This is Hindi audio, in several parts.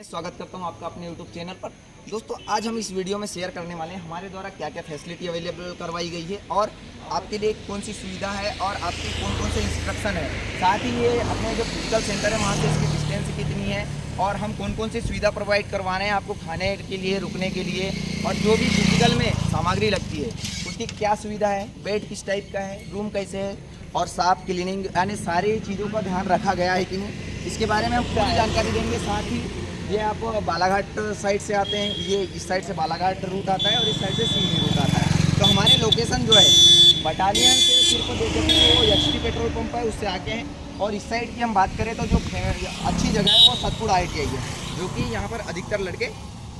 स्वागत करता हूं आपका अपने YouTube चैनल पर। दोस्तों आज हम इस वीडियो में शेयर करने वाले हैं हमारे द्वारा क्या क्या फैसिलिटी अवेलेबल करवाई गई है और आपके लिए कौन सी सुविधा है और आपके कौन कौन से इंस्ट्रक्शन है। साथ ही ये अपने जो फिजिकल सेंटर है वहाँ से इसकी डिस्टेंस कितनी है और हम कौन कौन सी सुविधा प्रोवाइड करवा रहे हैं आपको खाने के लिए, रुकने के लिए, और जो भी फिजिकल में सामग्री लगती है उसकी क्या सुविधा है, बेड किस टाइप का है, रूम कैसे है और साफ क्लीनिंग यानी सारी चीज़ों का ध्यान रखा गया है कि नहीं, इसके बारे में हम पूरी जानकारी देंगे। साथ ही ये आप बालाघाट साइड से आते हैं, ये इस साइड से बालाघाट रूट आता है और इस साइड से सीधी रूट आता है। तो हमारे लोकेशन जो है बटालियन से सिर्फ देखिए वो एचपी पेट्रोल पंप है, उससे आके हैं। और इस साइड की हम बात करें तो जो अच्छी जगह है वो सतपुड़ा ITI है, जो कि यहाँ पर अधिकतर लड़के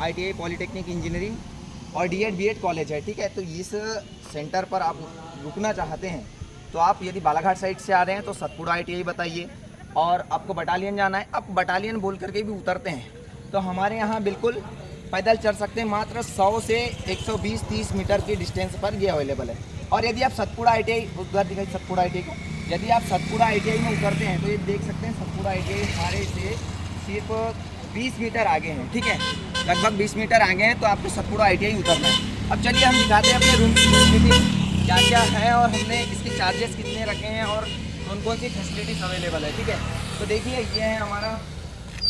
ITI पॉलीटेक्निक इंजीनियरिंग और DED BED कॉलेज है। ठीक है, तो इस सेंटर पर आप रुकना चाहते हैं तो आप यदि बालाघाट साइड से आ रहे हैं तो सतपुड़ा ITI बताइए, और आपको बटालियन जाना है, आप बटालियन बोल करके भी उतरते हैं तो हमारे यहाँ बिल्कुल पैदल चल सकते हैं। मात्र 100 से 120-30 मीटर की डिस्टेंस पर ये अवेलेबल है। और यदि आप सतपुड़ा ITI उधर दिखाई सतपुड़ा ITI को, यदि आप सतपुड़ा ITI में उतरते हैं तो ये देख सकते हैं सतपुड़ा ITI हमारे से सिर्फ 20 मीटर आगे हैं। ठीक है, लगभग 20 मीटर आगे हैं तो आपको सतपुड़ा ITI उतरना है। अब चलिए हम दिखाते हैं अपने रूम की फैसिलिटी क्या क्या है और हमने इसके चार्जेस कितने रखे हैं और कौन कौन सी फैसिलिटीज़ अवेलेबल है। ठीक है, तो देखिए ये है हमारा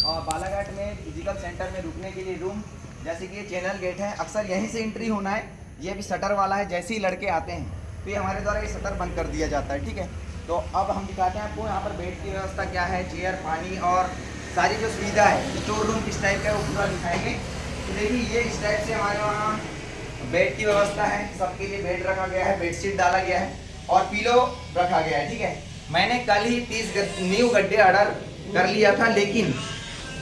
बालाघाट में फिजिकल सेंटर में रुकने के लिए रूम। जैसे कि ये चैनल गेट है, अक्सर यहीं से एंट्री होना है। ये भी शटर वाला है, जैसे ही लड़के आते हैं तो ये हमारे द्वारा ये शटर बंद कर दिया जाता है। ठीक है, तो अब हम दिखाते हैं आपको यहाँ पर बेड की व्यवस्था क्या है, चेयर, पानी और सारी जो सुविधा है, स्टोर रूम किस टाइप का है वो पूरा दिखाएंगे। तो देखिए ये इस टाइप से हमारे वहाँ बेड की व्यवस्था है, सबके लिए बेड रखा गया है, बेडशीट डाला गया है और पिलो रखा गया है। ठीक है, मैंने कल ही 30 न्यू गड्ढे ऑर्डर कर लिया था, लेकिन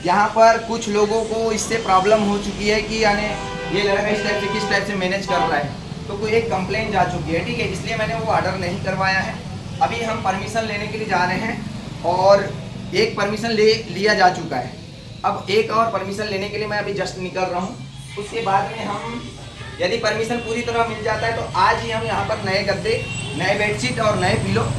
यहाँ पर कुछ लोगों को इससे प्रॉब्लम हो चुकी है कि यानी ये लड़का इस टाइप से किस टाइप से मैनेज कर रहा है, तो कोई एक कंप्लेंट जा चुकी है। ठीक है, इसलिए मैंने वो ऑर्डर नहीं करवाया है। अभी हम परमिशन लेने के लिए जा रहे हैं और एक परमिशन लिया जा चुका है, अब एक और परमिशन लेने के लिए मैं अभी जस्ट निकल रहा हूँ। उसके बाद में हम यदि परमिशन पूरी तरह मिल जाता है तो आज ही हम यहाँ पर नए गद्दे, नए बेडशीट और नए पिलो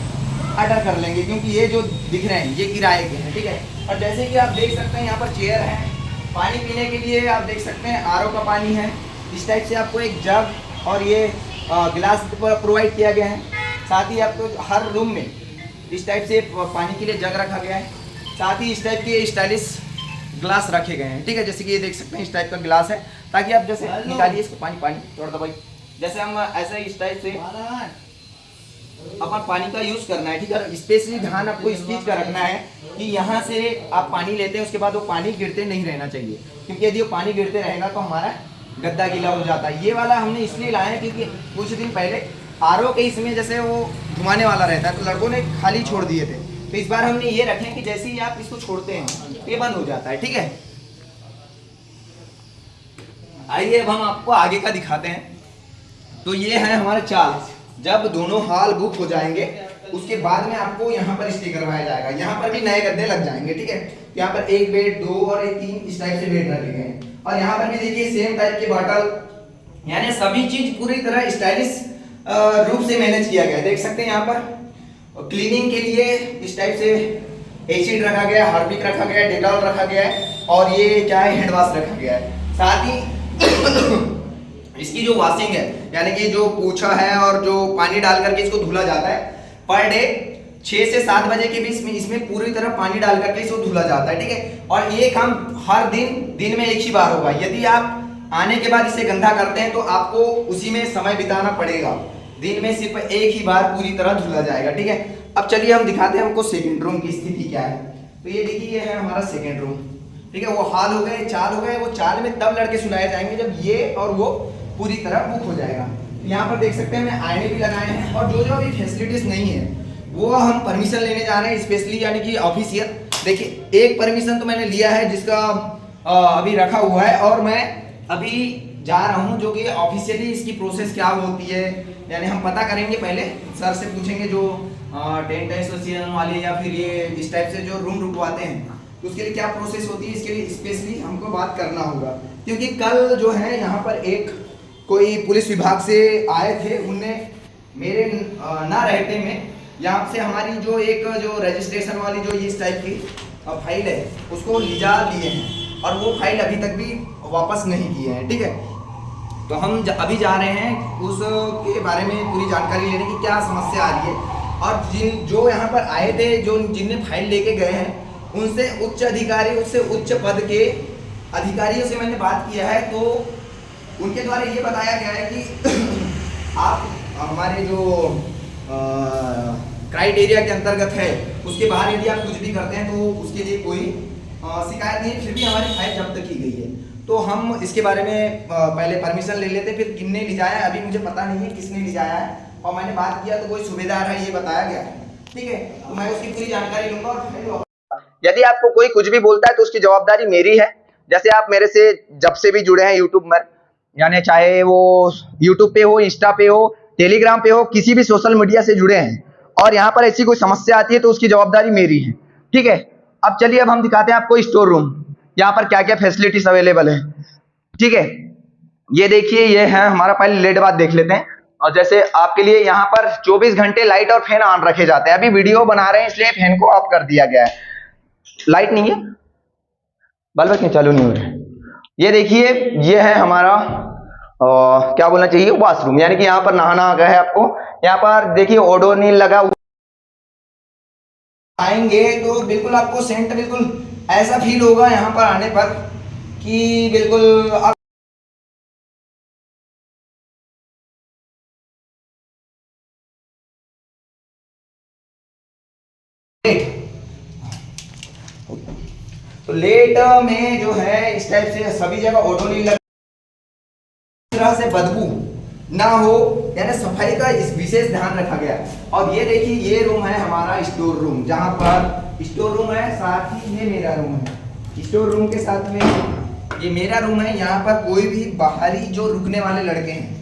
ऑर्डर कर लेंगे, क्योंकि ये जो दिख रहे हैं ये किराए के हैं। ठीक है, और जैसे कि आप देख सकते हैं यहाँ पर चेयर है, पानी पीने के लिए आप देख सकते हैं RO का पानी है। इस टाइप से आपको एक जग और ये गिलास प्रोवाइड किया गया है। साथ ही आपको हर रूम में इस टाइप से पानी के लिए जग रखा गया है। साथ ही इस टाइप के स्टाइलिश ग्लास रखे गए हैं। ठीक है, जैसे कि ये देख सकते हैं इस टाइप का गिलास है, ताकि आप जैसे निकालिए इसको पानी थोड़ा दबाई, जैसे हम ऐसा इस टाइप से अपन पानी का यूज़ करना है। ठीक है, स्पेशली ध्यान आपको इस चीज़ का रखना है कि यहाँ से आप पानी लेते हैं उसके बाद वो पानी गिरते नहीं रहना चाहिए, क्योंकि यदि वो पानी गिरते रहेगा तो हमारा गद्दा गीला हो जाता है। ये वाला हमने इसलिए लाया है क्योंकि कुछ दिन पहले RO के इसमें जैसे वो घुमाने वाला रहता है तो लड़कों ने खाली छोड़ दिए थे, तो इस बार हमने ये रखे हैं कि जैसे ही आप इसको छोड़ते हैं ये बंद हो जाता है। ठीक है, आइए अब हम आपको आगे का दिखाते हैं। तो ये है हमारा चार्ज, जब दोनों हॉल बुक हो जाएंगे उसके बाद में आपको यहाँ पर स्टे करवाया जाएगा। यहाँ पर भी नए गद्दे लग जाएंगे। ठीक है, यहाँ पर एक बेड, 2 और 3 इस टाइप से बेड रखे गए हैं। और यहाँ पर भी देखिए सेम टाइप के बॉटल, यानी सभी चीज पूरी तरह स्टाइलिश रूप से मैनेज किया गया है। देख सकते हैं यहाँ पर क्लीनिंग के लिए इस टाइप से एसिड रखा गया है, हार्पिक रखा गया है, डेटॉल रखा गया है और ये क्या है हैंड वॉश रखा गया है। साथ ही इसकी जो वॉशिंग है, यानी कि जो पोछा है और जो पानी डाल करके इसको धुला जाता है, पर डे 6 से 7 बजे के बीच में इसमें पूरी तरह पानी डाल करके इसको धुला जाता है। ठीक है, और ये काम हर दिन में एक ही बार होगा। यदि आप आने के बाद इसे गंदा करते हैं तो आपको उसी में समय बिताना पड़ेगा। दिन में सिर्फ एक ही बार पूरी तरह धुला जाएगा। ठीक है, अब चलिए हम दिखाते हैं हमको सेकेंड रूम की स्थिति क्या है। तो ये देखिए ये है हमारा सेकेंड रूम। ठीक है, वो हॉल हो गए, चाल हो गए, वो चाल में तब लड़के सुलाए जाएंगे जब ये और वो पूरी तरह बुक हो जाएगा। यहाँ पर देख सकते हैं हमने आईने भी लगाए हैं और जो अभी फैसिलिटीज नहीं है वो हम परमिशन लेने जा रहे हैं स्पेशली, यानी कि ऑफिशियल। देखिए एक परमिशन तो मैंने लिया है जिसका अभी रखा हुआ है और मैं अभी जा रहा हूँ, जो कि ऑफिशियली इसकी प्रोसेस क्या होती है, यानी हम पता करेंगे। पहले सर से पूछेंगे जो टेंट एसोसिएशन वाले या फिर ये इस टाइप से जो रूम रुकवाते हैं तो उसके लिए क्या प्रोसेस होती है, इसके लिए स्पेशली हमको बात करना होगा। क्योंकि कल जो है यहाँ पर एक कोई पुलिस विभाग से आए थे, उनने मेरे ना रहते में यहाँ से हमारी जो एक जो रजिस्ट्रेशन वाली जो इस टाइप की फाइल है उसको लिजा लिए हैं और वो फाइल अभी तक भी वापस नहीं किए हैं। ठीक है, तो हम अभी जा रहे हैं उसके बारे में पूरी जानकारी लेने की, क्या समस्या आ रही है। और जो यहाँ पर आए थे, जिनने फाइल लेके गए हैं, उनसे उच्च अधिकारी, उससे उच्च पद के अधिकारियों से मैंने बात किया है, तो उनके द्वारा ये बताया गया है कि आप हमारे जो क्राइटेरिया के अंतर्गत है उसके बाहर यदि आप कुछ भी करते हैं तो उसके लिए कोई शिकायत नहीं, फिर भी हमारी फाइल जब्त की गई है। तो हम इसके बारे में पहले परमिशन ले लेते, फिर किसने ले जाया है अभी मुझे पता नहीं है किसने ले जाया है, और मैंने बात किया तो कोई सूबेदार है ये बताया गया है। ठीक है, तो मैं उसकी पूरी जानकारी लूंगा और फाइल। यदि आपको कोई कुछ भी बोलता है तो उसकी जवाबदारी मेरी है। जैसे आप मेरे से जब से भी जुड़े हैं यूट्यूब में, यानी चाहे वो यूट्यूब पे हो, इंस्टा पे हो, टेलीग्राम पे हो, किसी भी सोशल मीडिया से जुड़े हैं और यहाँ पर ऐसी कोई समस्या आती है तो उसकी जवाबदारी मेरी है। ठीक है, अब चलिए अब हम दिखाते हैं आपको स्टोर रूम, यहाँ पर क्या क्या फैसिलिटीज अवेलेबल है। ठीक है, ये देखिए, ये है हमारा, पहले लेट बात देख लेते हैं। और जैसे आपके लिए यहाँ पर 24 घंटे लाइट और फैन ऑन रखे जाते हैं। अभी वीडियो बना रहे हैं इसलिए फैन को ऑफ कर दिया गया है, लाइट नहीं है, बल्ब क्यों चालू नहीं हो रहा है। ये देखिए, ये है हमारा क्या बोलना चाहिए, वॉशरूम, यानी कि यहाँ पर नहाना आ गया है आपको। यहाँ पर देखिए ओडोनिल लगा हुआ, आएंगे तो बिल्कुल आपको सेंट बिल्कुल ऐसा फील होगा यहाँ पर आने पर कि बिल्कुल आप तो लेट में जो है इस टाइप से सभी जगह ओडोनिल लगा, तरह से बदबू ना हो, यानी सफाई का इस विशेष ध्यान रखा गया। और ये देखिए, ये रूम है हमारा स्टोर रूम, जहां पर स्टोर रूम है, साथ ही ये मेरा रूम है। स्टोर रूम के साथ में ये मेरा रूम है। यहाँ पर कोई भी बाहरी जो रुकने वाले लड़के हैं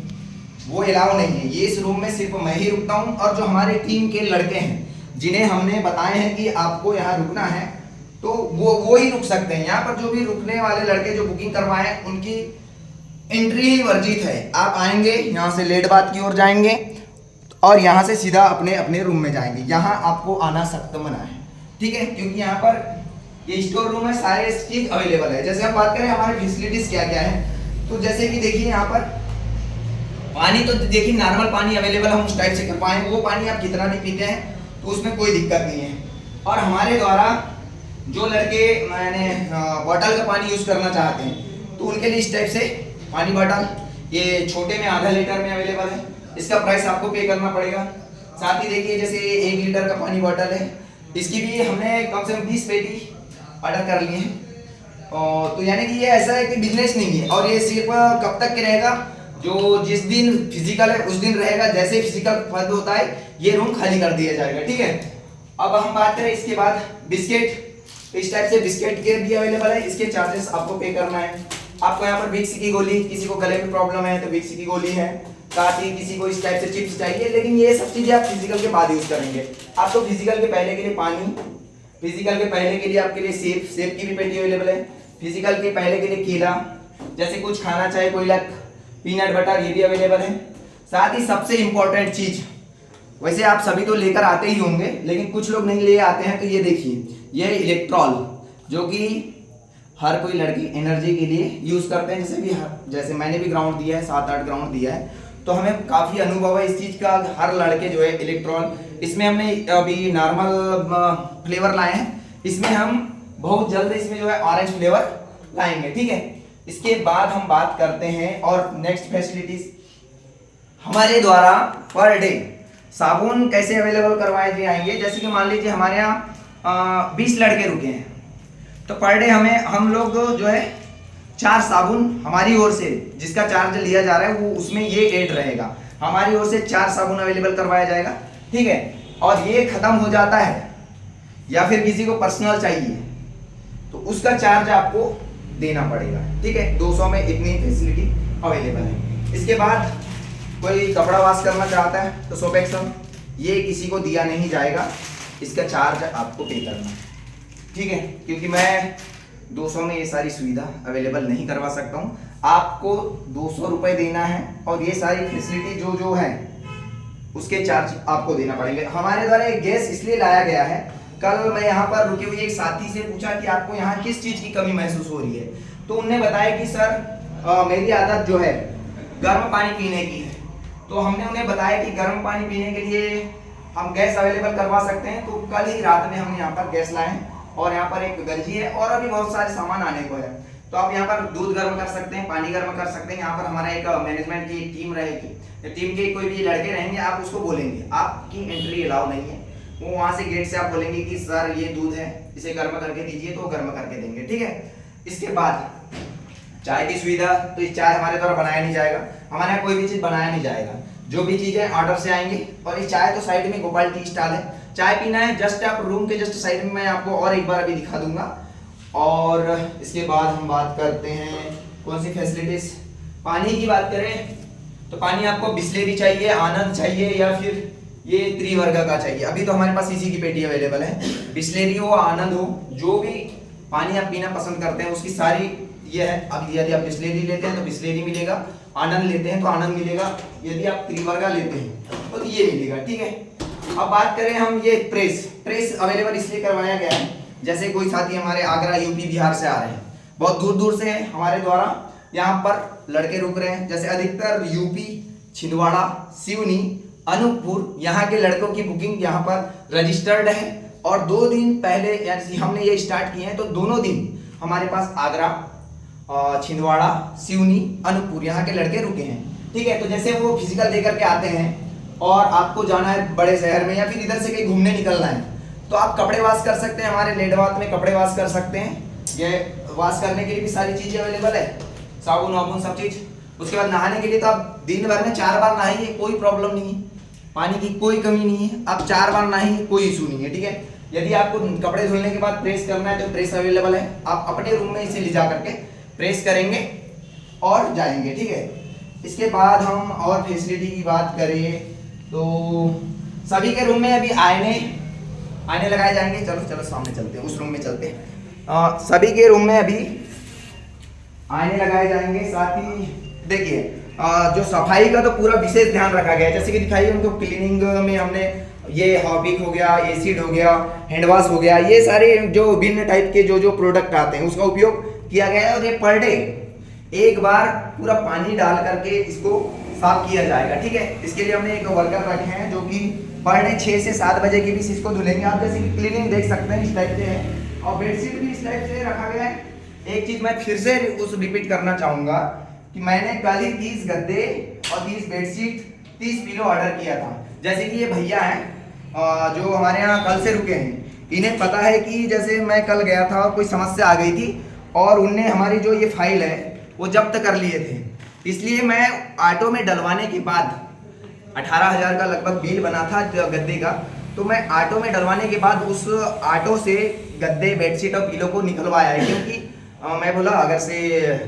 वो अलाउ नहीं है। ये इस रूम में सिर्फ मैं ही रुकता हूँ, और जो हमारे टीम के लड़के हैं जिन्हें हमने बताए हैं कि आपको यहाँ रुकना है, तो वो ही रुक सकते हैं। यहाँ पर जो भी रुकने वाले लड़के जो बुकिंग करवाए उनकी एंट्री ही वर्जित है। आप आएंगे यहाँ से लेट बात की ओर जाएंगे और यहाँ से सीधा अपने अपने रूम में जाएंगे। यहाँ आपको आना सख्त मना है। ठीक है, क्योंकि यहाँ पर ये स्टोर रूम है, सारे चीज अवेलेबल है। जैसे हम बात करें हमारे फैसिलिटीज क्या क्या है, तो जैसे कि देखिए यहाँ पर पानी, तो देखिए नॉर्मल पानी अवेलेबल हम उस टाइप से कर पाए, वो पानी आप कितना भी पीते हैं तो उसमें कोई दिक्कत नहीं है। और हमारे द्वारा जो लड़के मैंने बॉटल का पानी यूज करना चाहते हैं तो उनके लिए इस टाइप से पानी बॉटल, ये छोटे में आधा लीटर में अवेलेबल है। इसका प्राइस आपको पे करना पड़ेगा। साथ ही देखिए, जैसे 1 लीटर का पानी बॉटल है, इसकी भी हमने कम से कम 20 पेटी ऑर्डर कर लिए हैं। तो यानी कि ये ऐसा है कि बिजनेस नहीं है, और ये सिर्फ कब तक के रहेगा, जो जिस दिन फिजिकल है उस दिन रहेगा। जैसे फिजिकल बंद होता है ये रूम खाली कर दिया जाएगा। ठीक है, अब हम बात करें इसके बाद बिस्किट, इस टाइप से बिस्किट के भी अवेलेबल है। इसके चार्जेस आपको पे करना है। आपको यहाँ पर विक्स की गोली, किसी को गले में प्रॉब्लम है तो विक्स की गोली है, साथ ही किसी को इस टाइप से चिप्स चाहिए, लेकिन ये सब चीजें आप फिजिकल के बाद यूज करेंगे। आपको फिजिकल के पहले के लिए पानी, फिजिकल के पहले के लिए आपके लिए सेब की भी पेटी अवेलेबल है। फिजिकल के पहले के लिए केला, जैसे कुछ खाना चाहे कोई लक, पीनट बटर, ये भी अवेलेबल है। साथ ही सबसे इंपॉर्टेंट चीज, वैसे आप सभी तो लेकर आते ही होंगे लेकिन कुछ लोग नहीं ले आते हैं, तो ये देखिए, ये इलेक्ट्रॉल, जो कि हर कोई लड़की एनर्जी के लिए यूज करते हैं। जैसे मैंने भी ग्राउंड दिया है, 7-8 ग्राउंड दिया है, तो हमें काफी अनुभव है इस चीज का। हर लड़के जो है इलेक्ट्रॉल, इसमें हमने अभी नॉर्मल फ्लेवर लाए हैं, इसमें हम बहुत जल्द इसमें जो है ऑरेंज फ्लेवर लाएंगे। ठीक है, इसके बाद हम बात करते हैं और नेक्स्ट फैसिलिटीज हमारे द्वारा पर डे साबुन कैसे अवेलेबल करवाए जाएंगे। जैसे कि मान लीजिए हमारे यहाँ 20 लड़के रुके हैं, तो पर डे हम लोग जो है 4 साबुन हमारी ओर से, जिसका चार्ज लिया जा रहा है वो उसमें ये ऐड रहेगा, हमारी ओर से 4 साबुन अवेलेबल करवाया जाएगा। ठीक है, और ये खत्म हो जाता है या फिर किसी को पर्सनल चाहिए तो उसका चार्ज आपको देना पड़ेगा। ठीक है, 200 में इतनी फैसिलिटी अवेलेबल है। इसके बाद कोई कपड़ा वॉश करना चाहता है तो सोप एक्शन, ये किसी को दिया नहीं जाएगा, इसका चार्ज आपको पे करना है। ठीक है, क्योंकि मैं 200 में ये सारी सुविधा अवेलेबल नहीं करवा सकता हूँ। आपको 200 रुपये देना है और ये सारी फैसिलिटी जो जो है उसके चार्ज आपको देना पड़ेंगे। हमारे द्वारा एक गैस इसलिए लाया गया है कल मैं यहाँ पर रुके हुए एक साथी से पूछा कि आपको यहाँ किस चीज़ की कमी महसूस हो रही है, तो उनने बताया कि सर मेरी आदत जो है गर्म पानी पीने की है। तो हमने उन्हें बताया कि गर्म पानी पीने के लिए हम गैस अवेलेबल करवा सकते हैं। तो कल ही रात में हम यहाँ पर गैस लाए और यहाँ पर एक गंजी है और अभी बहुत सारे सामान आने को है। तो आप यहाँ पर दूध गर्म कर सकते हैं, पानी गर्म कर सकते हैं। यहाँ पर हमारा एक मैनेजमेंट की एक टीम रहेगी, टीम के कोई भी लड़के रहेंगे, आप उसको बोलेंगे, आपकी एंट्री अलाउ नहीं है। वो वहाँ से गेट से आप बोलेंगे कि सर ये दूध है, इसे गर्म करके दीजिए, तो गर्म करके देंगे, ठीक है। इसके बाद चाय की सुविधा, तो ये चाय हमारे द्वारा बनाया नहीं जाएगा, हमारे यहाँ कोई भी चीज़ बनाया नहीं जाएगा, जो भी चीज़ें ऑर्डर से आएंगी। और ये चाय तो साइड में गोपाल टी स्टॉल है, चाय पीना है जस्ट आप रूम के जस्ट साइड में, मैं आपको और एक बार अभी दिखा दूंगा। और इसके बाद हम बात करते हैं कौन सी फैसिलिटीज। पानी की बात करें तो पानी आपको बिस्लेरी चाहिए, आनंद चाहिए, या फिर ये त्रिवर्ग का चाहिए। अभी तो हमारे पास इसी की पेटी अवेलेबल है, बिस्लेरी हो, आनंद हो, जो भी पानी आप पीना पसंद करते हैं उसकी सारी ये है। अब यदि आप बिस्लेरी लेते हैं तो बिस्लेरी मिलेगा, आनंद लेते हैं तो आनंद मिलेगा, यदि आप त्रिवर्गा लेते हैं तो ये मिलेगा, ठीक है। अब बात करें हम ये प्रेस अवेलेबल इसलिए करवाया गया है, जैसे कोई साथी हमारे आगरा, यूपी, बिहार से आ रहे हैं, बहुत दूर दूर से हमारे द्वारा यहाँ पर लड़के रुक रहे हैं। जैसे अधिकतर यूपी, छिंदवाड़ा, सिवनी, अनूपपुर, यहाँ के लड़कों की बुकिंग यहाँ पर रजिस्टर्ड है। और 2 दिन पहले यानी हमने ये स्टार्ट किए हैं, तो दोनों दिन हमारे पास आगरा, छिंदवाड़ा, सिवनी, अनूपपुर यहाँ के लड़के रुके हैं, ठीक है। तो जैसे वो फिजिकल देकर के आते हैं और आपको जाना है बड़े शहर में या फिर इधर से कहीं घूमने निकलना है, तो आप कपड़े वॉश कर सकते हैं, हमारे लेडवात में कपड़े वॉश कर सकते हैं। ये वॉश करने के लिए भी सारी चीज़ें अवेलेबल है, साबुन वाबुन सब चीज़। उसके बाद नहाने के लिए तो आप दिन भर में 4 बार नहाइए, कोई प्रॉब्लम नहीं है, पानी की कोई कमी नहीं है, आप 4 बार नहाइए, कोई इशू नहीं है, ठीक है। यदि आपको कपड़े धुलने के बाद प्रेस करना है तो प्रेस अवेलेबल है, आप अपने रूम में इसे ले जा करके प्रेस करेंगे और जाएंगे, ठीक है। इसके बाद हम और फैसिलिटी की बात करें तो सभी के रूम में अभी आईने लगाए जाएंगे। चलो सामने चलते हैं, उस रूम में चलते हैं। सभी के रूम में अभी आईने लगाए जाएंगे। साथ ही देखिए जो सफाई का तो पूरा विशेष ध्यान रखा गया है, जैसे कि दिखाइए उनको क्लीनिंग में हमने ये हार्पिक हो गया, एसिड हो गया, हैंड वॉश हो गया, ये सारे जो भिन्न टाइप के जो प्रोडक्ट आते हैं उसका उपयोग किया गया है। और ये पर डे एक बार पूरा पानी डाल करके इसको साफ किया जाएगा, ठीक है। इसके लिए हमने एक वर्कर रखे हैं जो कि पर डे 6 से 7 बजे के बीच इसको धुलेंगे। आप जैसे कि क्लीनिंग देख सकते हैं इस टाइप से है, और बेडशीट भी इस टाइप से रखा गया है। एक चीज मैं फिर से उस रिपीट करना चाहूंगा कि मैंने कल ही 30 गद्दे और 30 बेडशीट, 30 पिलो ऑर्डर किया था। जैसे कि ये भैया हैं जो हमारे यहाँ कल से रुके हैं, इन्हें पता है कि जैसे मैं कल गया था और कोई समस्या आ गई थी और उनने हमारी जो ये फाइल है वो जब्त कर लिए थे, इसलिए मैं ऑटो में डलवाने के बाद 18,000 का लगभग बिल बना था गद्दे का, तो मैं ऑटो में डलवाने के बाद उस ऑटो से गद्दे, बेडशीट और पिलो को निकलवाया है। क्योंकि मैं बोला अगर से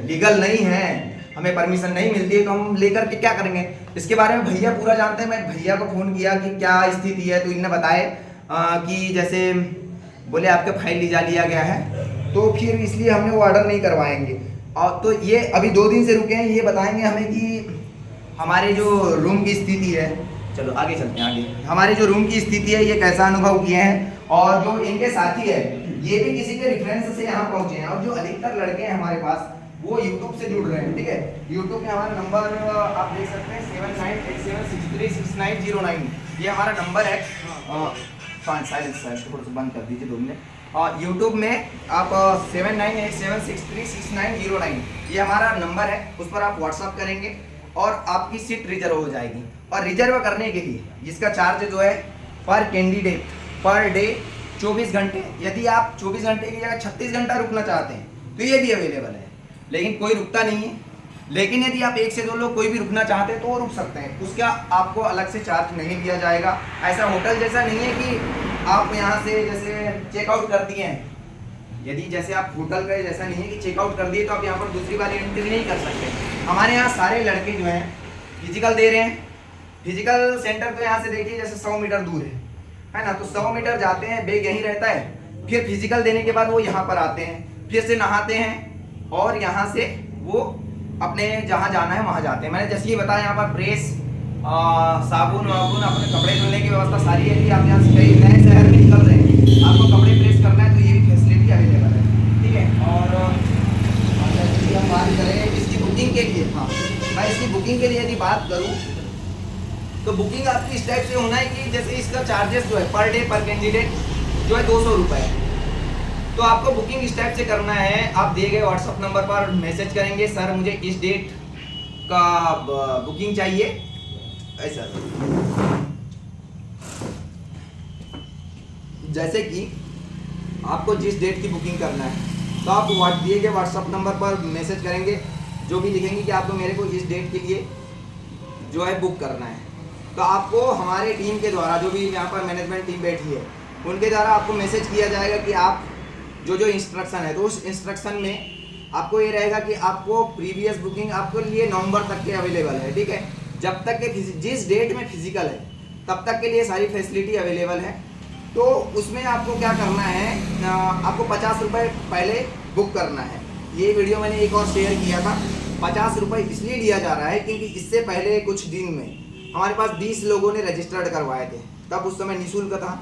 लीगल नहीं है, हमें परमिशन नहीं मिलती है, तो हम लेकर के क्या करेंगे। इसके बारे में भैया पूरा जानते हैं। मैं भैया को फ़ोन किया कि क्या स्थिति है, तो इन्होंने बताए कि जैसे बोले आपके फाइल लिया गया है, तो फिर इसलिए हमने वो ऑर्डर नहीं करवाएंगे। और तो ये अभी 2 दिन से रुके हैं, ये बताएंगे हमें कि हमारे जो रूम की स्थिति है। चलो आगे चलते हैं, आगे हमारे जो रूम की स्थिति है ये कैसा अनुभव किए हैं, और जो इनके साथी है ये भी किसी के रेफरेंस से यहाँ पहुँचे हैं। और जो अधिकतर लड़के हैं हमारे पास वो यूट्यूब से जुड़ रहे हैं, ठीक है। यूट्यूब में हमारा नंबर आप देख सकते हैं 7987636909, ये हमारा नंबर है। साइलेंस थोड़ा सा बंद कर दीजिए 2 मिनट। और यूट्यूब में आप 7987636909 ये हमारा नंबर है, उस पर आप व्हाट्सअप करेंगे और आपकी सीट रिजर्व हो जाएगी। और रिजर्व करने के लिए जिसका चार्ज जो है पर कैंडिडेट पर डे 24 घंटे, यदि आप 24 घंटे की जगह 36 घंटा रुकना चाहते हैं तो ये भी अवेलेबल है, लेकिन कोई रुकता नहीं है। लेकिन यदि आप 1 से 2 लोग कोई भी रुकना चाहते हैं तो वो रुक सकते हैं, उसका आपको अलग से चार्ज नहीं दिया जाएगा। ऐसा होटल जैसा नहीं है कि आप यहाँ से जैसे चेकआउट कर दिए हैं, यदि जैसे आप होटल का जैसा नहीं है कि चेकआउट कर दिए तो आप यहाँ पर दूसरी बार एंट्री नहीं कर सकते। हमारे यहाँ सारे लड़के जो हैं फिजिकल दे रहे हैं। फिजिकल सेंटर तो यहाँ से देखिए जैसे 100 मीटर दूर है ना, तो 100 मीटर जाते हैं, बैग यहीं रहता है। फिर फिजिकल देने के बाद वो यहाँ पर आते हैं, फिर से नहाते हैं और यहाँ से वो अपने जहाँ जाना है वहाँ जाते हैं। मैंने जैसे ये बताया यहाँ पर प्रेस, साबुन वाबुन, अपने कपड़े धुलने की व्यवस्था सारी है। यदि आप यहाँ से कहीं नए शहर में निकल रहे हैं आपको कपड़े प्रेस करना है तो ये भी फैसिलिटी अवेलेबल है, ठीक है। और यदि हम बात करें इसकी बुकिंग के लिए, हाँ मैं इसकी बुकिंग के लिए यदि बात करूँ तो बुकिंग आपकी इस टाइप से होना है कि जैसे इसका चार्जेस जो है पर डे पर कैंडिडेट जो है 200 रुपये है। तो आपको बुकिंग इस टाइप से करना है, आप दिए गए व्हाट्सअप नंबर पर मैसेज करेंगे सर मुझे इस डेट का बुकिंग चाहिए, ऐसा जैसे कि आपको जिस डेट की बुकिंग करना है तो आप दिए गए व्हाट्सअप नंबर पर मैसेज करेंगे, जो भी लिखेंगे कि आपको मेरे को इस डेट के लिए जो है बुक करना है। तो आपको हमारे टीम के द्वारा, जो भी यहाँ पर मैनेजमेंट टीम बैठी है उनके द्वारा आपको मैसेज किया जाएगा कि आप जो इंस्ट्रक्शन है, तो उस इंस्ट्रक्शन में आपको ये रहेगा कि आपको प्रीवियस बुकिंग आपके लिए नवंबर तक के अवेलेबल है, ठीक है। जब तक के जिस डेट में फिजिकल है तब तक के लिए सारी फैसिलिटी अवेलेबल है। तो उसमें आपको क्या करना है, आपको 50 रुपये पहले बुक करना है। ये वीडियो मैंने एक और शेयर किया था। 50 रुपये इसलिए लिया जा रहा है क्योंकि इससे पहले कुछ दिन में हमारे पास 20 लोगों ने रजिस्टर्ड करवाए थे, तब उस समय निःशुल्क था।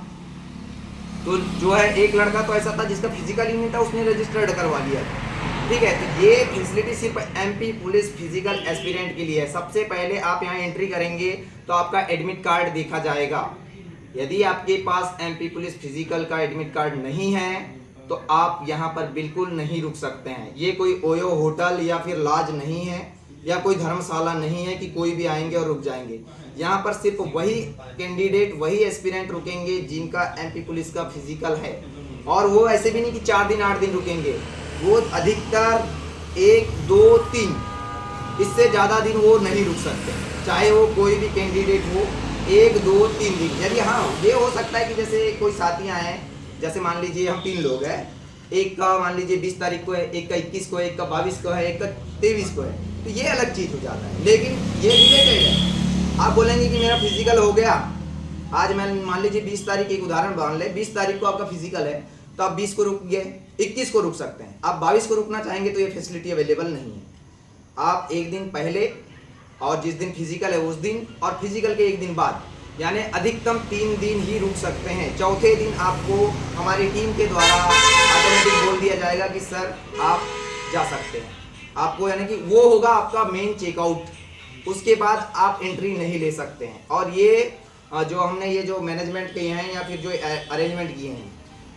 तो जो है एक लड़का तो ऐसा था जिसका फिजिकल ही नहीं था, उसने रजिस्टर्ड करवा लिया, ठीक है। तो ये फैसिलिटी सिर्फ एमपी पुलिस फिजिकल एस्पिरेंट के लिए है। सबसे पहले आप यहाँ एंट्री करेंगे तो आपका एडमिट कार्ड देखा जाएगा। यदि आपके पास एमपी पुलिस फिजिकल का एडमिट कार्ड नहीं है तो आप यहाँ पर बिल्कुल नहीं रुक सकते हैं। ये कोई ओयो होटल या फिर लॉज नहीं है या कोई धर्मशाला नहीं है कि कोई भी आएंगे और रुक जाएंगे। यहाँ पर सिर्फ वही कैंडिडेट, वही एस्पिरेंट रुकेंगे जिनका एमपी पुलिस का फिजिकल है। और वो ऐसे भी नहीं कि 4 दिन 8 दिन रुकेंगे, वो अधिकतर 1 2 3 इससे ज़्यादा दिन वो नहीं रुक सकते, चाहे वो कोई भी कैंडिडेट हो। 1 2 3 दिन, यदि हाँ ये हो सकता है कि जैसे कोई साथी आए हैं, जैसे मान लीजिए हम 3 लोग हैं, एक का मान लीजिए 20 तारीख को है, एक का 21 को है, एक का 22 को है, एक का 23 को है, तो ये अलग चीज़ हो जाता है। लेकिन ये रिलेटेड है। आप बोलेंगे कि मेरा फिजिकल हो गया, आज मैं मान लीजिए 20 तारीख, एक उदाहरण मान ले, 20 तारीख को आपका फिजिकल है तो आप 20 को रुक गए, 21 को रुक सकते हैं। आप 22 को रुकना चाहेंगे तो ये फैसिलिटी अवेलेबल नहीं है। आप एक दिन पहले और जिस दिन फिजिकल है उस दिन और फिजिकल के एक दिन बाद, यानी अधिकतम 3 दिन ही रुक सकते हैं। चौथे दिन आपको हमारी टीम के द्वारा ऑटोमेटिक बोल दिया जाएगा कि सर आप जा सकते हैं। आपको यानी कि वो होगा आपका मेन चेकआउट, उसके बाद आप एंट्री नहीं ले सकते हैं। और ये जो हमने ये जो मैनेजमेंट किए हैं या फिर जो अरेंजमेंट किए हैं,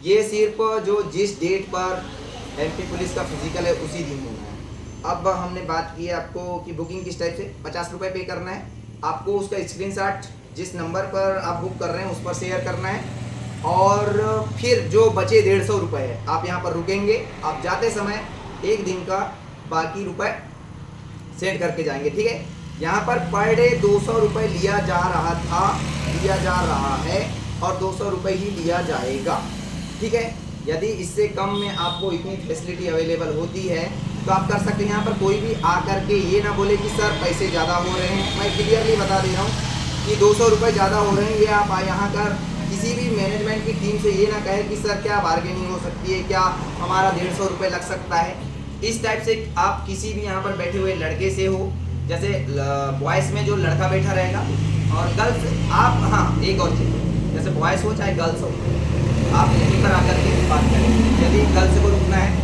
ये सिर्फ जो जिस डेट पर एमपी पुलिस का फिजिकल है उसी दिन होना है। अब हमने बात की है आपको कि बुकिंग किस टाइप से 50 रुपये पे करना है। आपको उसका स्क्रीनशॉट जिस नंबर पर आप बुक कर रहे हैं उस पर शेयर करना है और फिर जो बचे 150 रुपये है आप यहाँ पर रुकेंगे। आप जाते समय एक दिन का बाकी रुपए सेंड करके जाएंगे, ठीक है। यहाँ पर डे 200 रुपये लिया जा रहा था, लिया जा रहा है और 200 रुपये ही लिया जाएगा, ठीक है। यदि इससे कम में आपको इतनी फैसिलिटी अवेलेबल होती है तो आप कर सकते हैं। यहाँ पर कोई भी आकर के ये ना बोले कि सर पैसे ज़्यादा हो रहे हैं। मैं क्लियरली बता दे रहा हूँ कि 200 रुपये ज़्यादा हो रहे हैं। ये आप यहाँ कर किसी भी मैनेजमेंट की टीम से ये ना कहे कि सर क्या बार्गेनिंग हो सकती है, क्या हमारा 150 रुपये लग सकता है। इस टाइप से आप किसी भी यहाँ पर बैठे हुए लड़के से हो, जैसे बॉयज़ में जो लड़का बैठा रहेगा और गर्ल्स, आप हाँ एक और चीज़, जैसे बॉयज़ हो चाहे गर्ल्स हो, आप यहीं पर आकर के बात करें। यदि गर्ल्स को रुकना है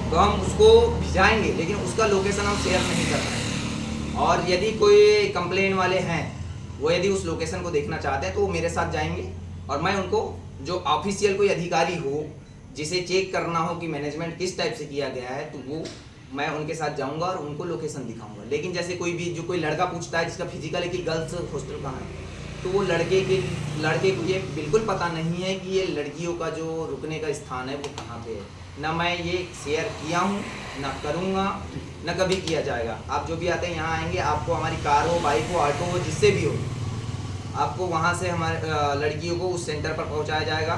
तो हम उसको भिजाएंगे, लेकिन उसका लोकेशन हम शेयर नहीं कर रहे हैं। और यदि कोई कंप्लेन वाले हैं, वो यदि उस लोकेशन को देखना चाहते हैं तो वो मेरे साथ जाएंगे और मैं उनको, जो ऑफिशियल कोई अधिकारी हो जिसे चेक करना हो कि मैनेजमेंट किस टाइप से किया गया है, तो वो मैं उनके साथ जाऊंगा और उनको लोकेशन दिखाऊंगा। लेकिन जैसे कोई भी जो कोई लड़का पूछता है जिसका फिजिकल है कि गर्ल्स हॉस्टल कहाँ है, तो वो लड़के को ये बिल्कुल पता नहीं है कि ये लड़कियों का जो रुकने का स्थान है वो कहाँ पे है। ना मैं ये शेयर किया हूँ, ना करूँगा, ना कभी किया जाएगा। आप जो भी आते हैं यहाँ आएंगे, आपको हमारी कार हो, बाइक हो, ऑटो हो, जिससे भी हो, आपको वहाँ से हमारे लड़कियों को उस सेंटर पर पहुँचाया जाएगा,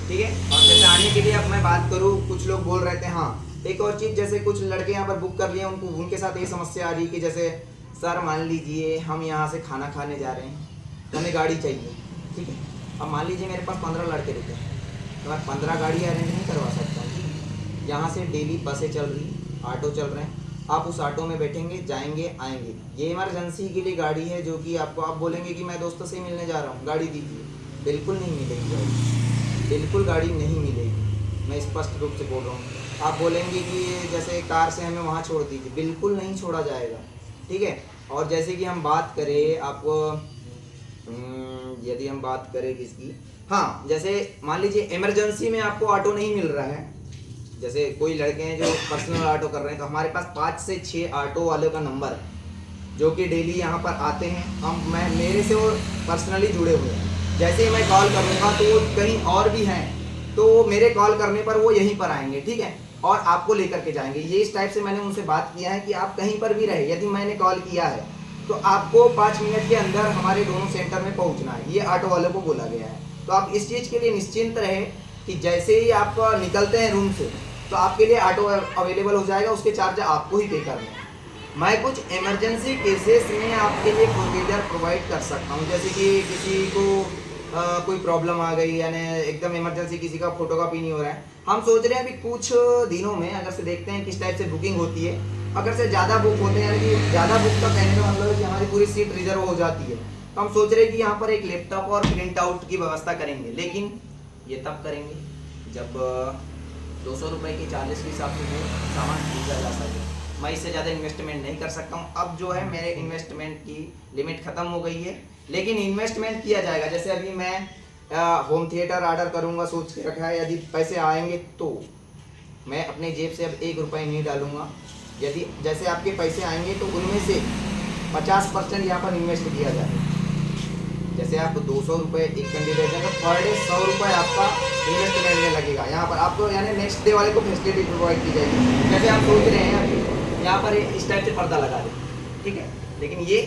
ठीक है। और जैसे आने के लिए अब मैं बात करूँ, कुछ लोग बोल रहे थे, हाँ एक और चीज़, जैसे कुछ लड़के यहाँ पर बुक कर लिए, उनके साथ ये समस्या आ रही कि जैसे सर मान लीजिए हम यहाँ से खाना खाने जा रहे हैं तो हमें गाड़ी चाहिए, ठीक है। अब मान लीजिए मेरे पास 15 लड़के रुके हैं तो मैं 15 गाड़ी अरेंज नहीं करवा सकता। यहाँ से डेली बसें चल रही, ऑटो चल रहे हैं, आप उस ऑटो में बैठेंगे, जाएंगे, आएंगे। ये इमरजेंसी के लिए गाड़ी है जो कि आपको, आप बोलेंगे कि मैं दोस्तों से मिलने जा रहा हूँ, गाड़ी दीजिए, बिल्कुल नहीं मिलेगी गाड़ी। बिल्कुल गाड़ी नहीं मिलेगी, मैं स्पष्ट रूप से बोल रहा हूँ। आप बोलेंगे कि जैसे कार से हमें वहाँ छोड़ दीजिए, बिल्कुल नहीं छोड़ा जाएगा, ठीक है। और जैसे कि हम बात करें आपको, यदि हम बात करें किसकी, हाँ, जैसे मान लीजिए इमरजेंसी में आपको ऑटो नहीं मिल रहा है, जैसे कोई लड़के हैं जो पर्सनल ऑटो कर रहे हैं, तो हमारे पास 5 से 6 ऑटो वालों का नंबर है जो कि डेली यहाँ पर आते हैं। मैं मेरे से वो पर्सनली जुड़े हुए हैं। जैसे ही मैं कॉल करूँगा तो वो कहीं और भी हैं, तो मेरे कॉल करने पर वो यहीं पर आएंगे, ठीक है, और आपको लेकर के जाएंगे। ये इस टाइप से मैंने उनसे बात किया है कि आप कहीं पर भी रहे, यदि मैंने कॉल किया है तो आपको 5 मिनट के अंदर हमारे दोनों सेंटर में पहुँचना है, ये ऑटो वालों को बोला गया है। तो आप इस चीज़ के लिए निश्चिंत रहे कि जैसे ही आप निकलते हैं रूम से तो आपके लिए ऑटो अवेलेबल हो जाएगा, उसके चार्ज आपको ही पे करने हैं। मैं कुछ इमरजेंसी केसेस में आपके लिए फोर व्हीलर प्रोवाइड कर सकता हूँ, जैसे कि किसी को कोई प्रॉब्लम आ गई, यानी एकदम इमरजेंसी, किसी का फोटोकॉपी नहीं हो रहा है। हम सोच रहे हैं अभी कुछ दिनों में अगर से देखते हैं किस टाइप से बुकिंग होती है। अगर से ज़्यादा बुक होते हैं, यानी कि ज़्यादा बुक का कहने का मतलब है कि हमारी पूरी सीट रिजर्व हो जाती है, तो हम सोच रहे हैं कि यहाँ पर एक लैपटॉप और प्रिंट आउट की व्यवस्था करेंगे। लेकिन ये तब करेंगे जब 200 रुपये के चार्जेस के हिसाब से वो सामान खरीदा जा सके। मैं इससे ज़्यादा इन्वेस्टमेंट नहीं कर सकता हूँ। अब जो है मेरे इन्वेस्टमेंट की लिमिट ख़त्म हो गई है, लेकिन इन्वेस्टमेंट किया जाएगा। जैसे अभी मैं होम थिएटर ऑर्डर करूँगा, सोच के रखा है, यदि पैसे आएंगे तो मैं अपने जेब से अब 1 रुपये नहीं डालूँगा। यदि जैसे आपके पैसे आएंगे तो उनमें से 50% यहाँ पर इन्वेस्ट किया जाए। जैसे आप 200 रुपये एक कैंडिडेट है तो पर डे 100 रुपये आपका इन्वेस्टमेंट में लगेगा। यहाँ पर आपको यानी नेक्स्ट डे वाले को फैसिलिटी प्रोवाइड की जाएगी। जैसे आप सोच रहे हैं अभी यहाँ पर इस टाइप से पर्दा लगा दें, ठीक है, लेकिन ये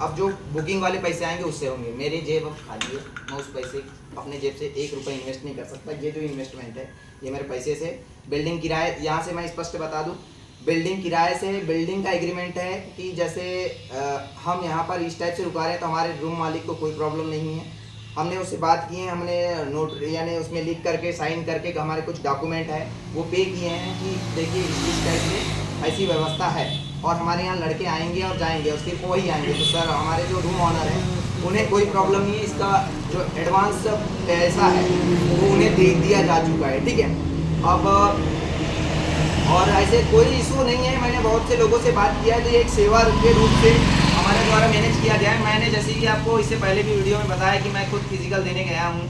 अब जो बुकिंग वाले पैसे आएंगे उससे होंगे। मेरी जेब अब खाली है, मैं उस पैसे अपने जेब से 1 रुपये इन्वेस्ट नहीं कर सकता। ये जो इन्वेस्टमेंट है ये मेरे पैसे से, बिल्डिंग किराए, यहाँ से मैं स्पष्ट बता दूँ, बिल्डिंग किराए से, बिल्डिंग का एग्रीमेंट है कि जैसे हम यहाँ पर इस टाइप से रुका रहे हैं तो हमारे रूम मालिक को कोई प्रॉब्लम नहीं है। हमने उससे बात की है, हमने नोट यानी उसमें लिख करके साइन करके हमारे कुछ डॉक्यूमेंट है वो पे किए हैं कि देखिए इस टाइप से ऐसी व्यवस्था है, और हमारे यहाँ लड़के आएंगे और जाएंगे और सिर्फ वही आएंगे। तो सर हमारे जो रूम ऑनर हैं उन्हें कोई प्रॉब्लम नहीं है, इसका जो एडवांस पैसा है वो उन्हें दे दिया जा चुका है, ठीक है। अब और ऐसे कोई इशू नहीं है। मैंने बहुत से लोगों से बात किया है, तो ये एक सेवा के रूप से हमारे द्वारा मैनेज किया गया है। मैंने जैसे कि आपको इससे पहले भी वीडियो में बताया कि मैं खुद फिजिकल देने गया हूँ,